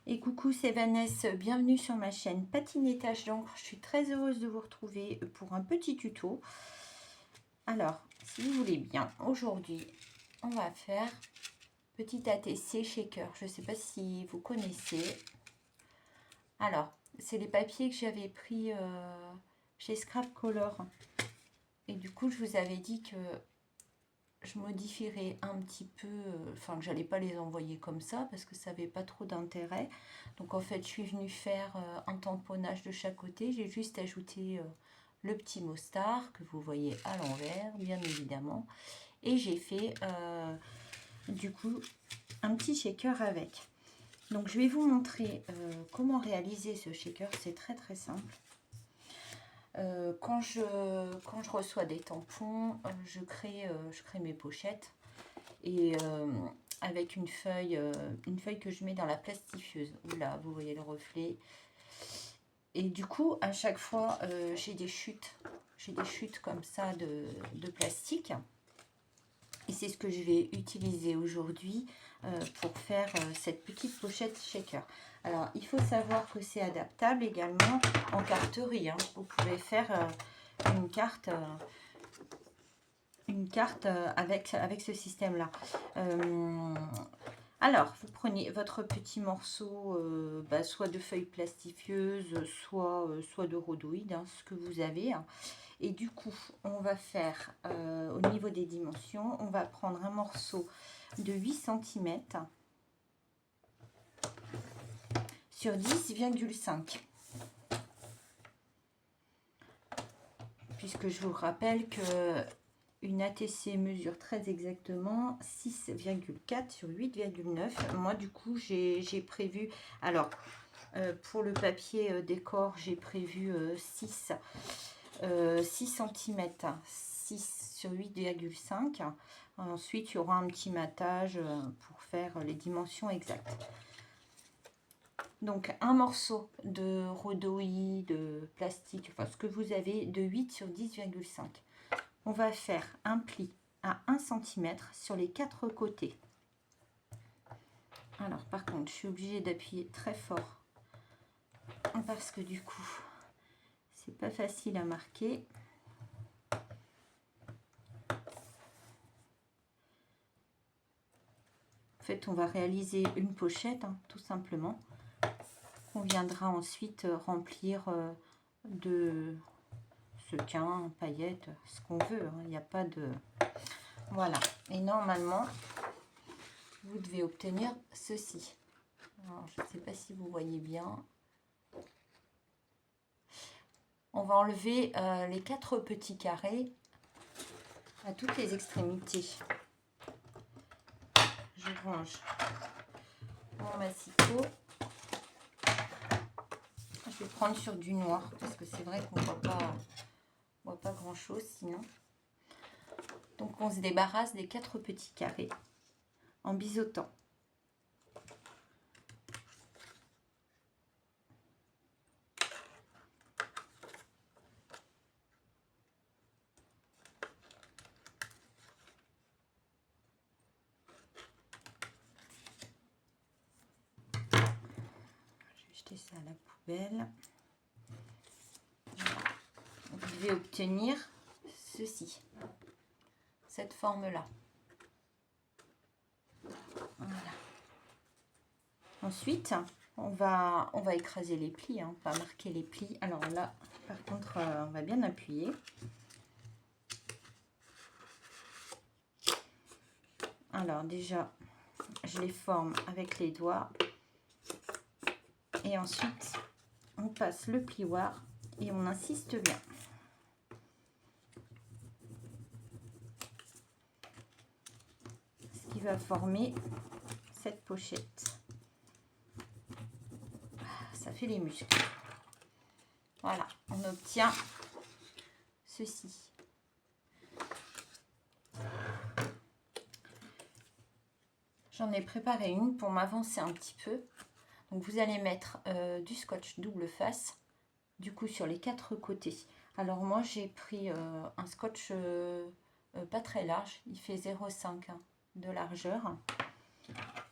Et coucou, c'est Vanessa, bienvenue sur ma chaîne Patinettage d'encre. Je suis très heureuse de vous retrouver pour un petit tuto. Alors, si vous voulez bien, aujourd'hui, on va faire petit ATC shaker. Je ne sais pas si vous connaissez. Alors, c'est les papiers que j'avais pris chez Scrap Color. Et du coup, je vous avais dit que je modifierai un petit peu, enfin que j'allais pas les envoyer comme ça parce que ça n'avait pas trop d'intérêt. Donc en fait je suis venue faire un tamponnage de chaque côté. J'ai juste ajouté le petit mot star que vous voyez à l'envers bien évidemment, et j'ai fait du coup un petit shaker avec. Donc je vais vous montrer comment réaliser ce shaker. C'est très très simple. Quand je reçois des tampons, je crée mes pochettes, et avec une feuille que je mets dans la plastifieuse. Là, vous voyez le reflet. Et du coup, à chaque fois, j'ai des chutes comme ça de plastique. Et c'est ce que je vais utiliser aujourd'hui pour faire cette petite pochette shaker. Alors, il faut savoir que c'est adaptable également en carterie. Hein. Vous pouvez faire une carte avec ce système-là. Alors, vous prenez votre petit morceau, soit de feuille plastifieuse, soit de rhodoïde, hein, ce que vous avez. Hein. Et du coup, on va faire, au niveau des dimensions, on va prendre un morceau de 8 cm sur 10,5. Puisque je vous rappelle que une ATC mesure très exactement 6,4 sur 8,9. Moi, du coup, j'ai prévu... Alors, pour le papier décor, j'ai prévu 6 cm, 6 sur 8,5. Ensuite, il y aura un petit matage pour faire les dimensions exactes. Donc, un morceau de rhodoïde, de plastique, enfin ce que vous avez, de 8 sur 10,5. On va faire un pli à 1 cm sur les 4 côtés. Alors par contre, je suis obligée d'appuyer très fort parce que du coup, c'est pas facile à marquer. En fait, on va réaliser une pochette, hein, tout simplement. On viendra ensuite remplir de sequins, paillettes, ce qu'on veut. Il n'y a pas de... Voilà. Et normalement, vous devez obtenir ceci. Alors, je ne sais pas si vous voyez bien. On va enlever les 4 petits carrés à toutes les extrémités. Je range mon massicot. Je vais prendre sur du noir parce que c'est vrai qu'on ne voit pas grand chose sinon. Donc on se débarrasse des 4 petits carrés en biseautant. Jeter ça à la poubelle. Vous devez obtenir ceci, cette forme-là. Voilà. Ensuite, on va écraser les plis, hein, on va marquer les plis. Alors là, par contre, on va bien appuyer. Alors déjà, je les forme avec les doigts. Et ensuite, on passe le plioir et on insiste bien. Ce qui va former cette pochette. Ça fait les muscles. Voilà, on obtient ceci. J'en ai préparé une pour m'avancer un petit peu. Donc vous allez mettre du scotch double face, du coup sur les 4 côtés. Alors moi j'ai pris un scotch pas très large, il fait 0,5 de largeur.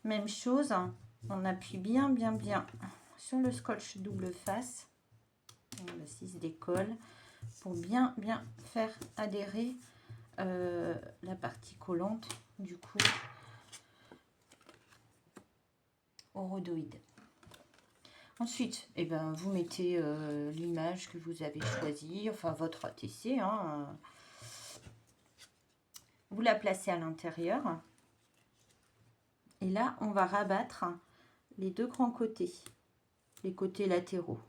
Même chose On appuie bien, bien, bien sur le scotch double face. Voilà, s'il se décolle, pour bien, bien faire adhérer la partie collante, du coup, au rhodoïde. Ensuite, eh ben, vous mettez l'image que vous avez choisie, enfin votre ATC. Hein, vous la placez à l'intérieur. Et là, on va rabattre les deux grands côtés, les côtés latéraux.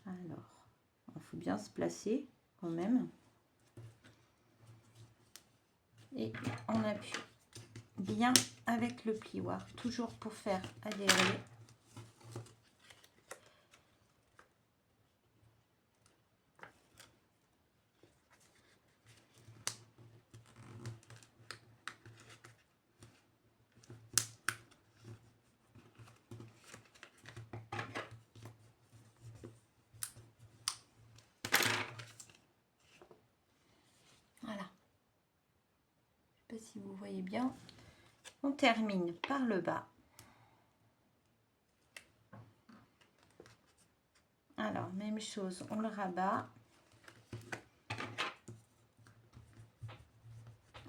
Alors, il faut bien se placer quand même. Et on appuie bien avec le plioir, toujours pour faire adhérer. Voilà. Je ne sais pas si vous voyez bien. On termine par le bas. Alors, même chose, on le rabat.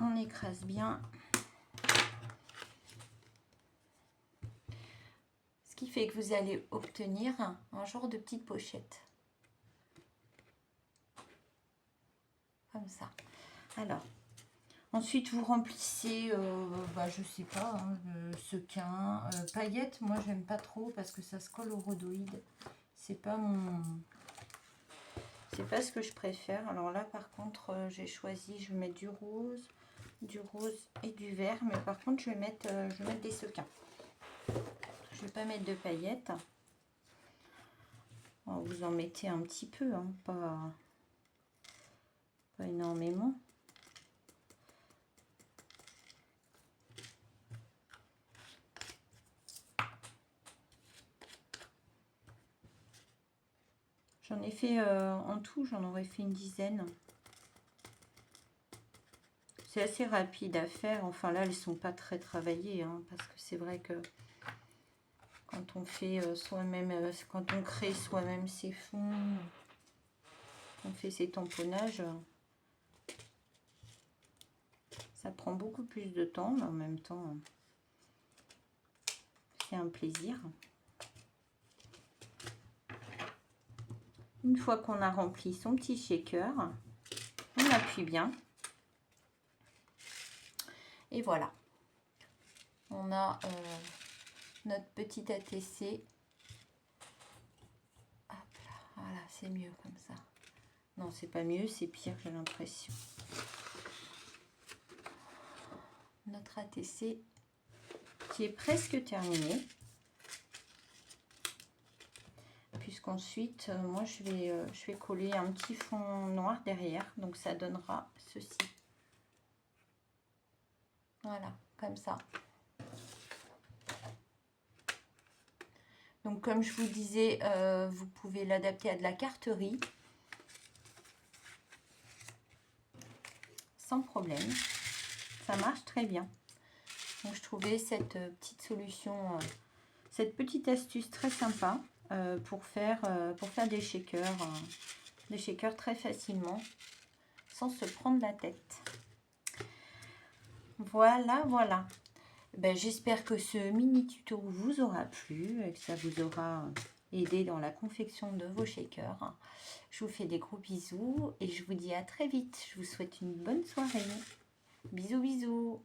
On écrase bien. Ce qui fait que vous allez obtenir un genre de petite pochette. Comme ça. Alors, ensuite vous remplissez, je sais pas, hein, sequin, paillettes. Moi, j'aime pas trop parce que ça se colle au rhodoïde. C'est pas ce que je préfère. Alors là, par contre, j'ai choisi, je vais mettre du rose et du vert. Mais par contre, je vais mettre des sequins. Je vais pas mettre de paillettes. Alors, vous en mettez un petit peu, hein, pas énormément. J'en ai fait en tout, j'en aurais fait une dizaine. C'est assez rapide à faire. Enfin là, elles sont pas très travaillées, hein, parce que c'est vrai que quand on fait soi-même, quand on crée soi-même ses fonds, on fait ses tamponnages, ça prend beaucoup plus de temps, mais en même temps, c'est un plaisir. Une fois qu'on a rempli son petit shaker, on appuie bien. Et voilà. On a notre petit ATC. Hop là, voilà, c'est mieux comme ça. Non, c'est pas mieux, c'est pire, j'ai l'impression. Notre ATC qui est presque terminé. Puisqu'ensuite, moi, je vais coller un petit fond noir derrière. Donc, ça donnera ceci. Voilà, comme ça. Donc, comme je vous disais, vous pouvez l'adapter à de la carterie. Sans problème. Ça marche très bien. Donc, je trouvais cette petite solution, cette petite astuce très sympa pour faire des shakers très facilement, sans se prendre la tête. Voilà, voilà. Ben, j'espère que ce mini tuto vous aura plu et que ça vous aura aidé dans la confection de vos shakers. Je vous fais des gros bisous et je vous dis à très vite. Je vous souhaite une bonne soirée. Bisous, bisous.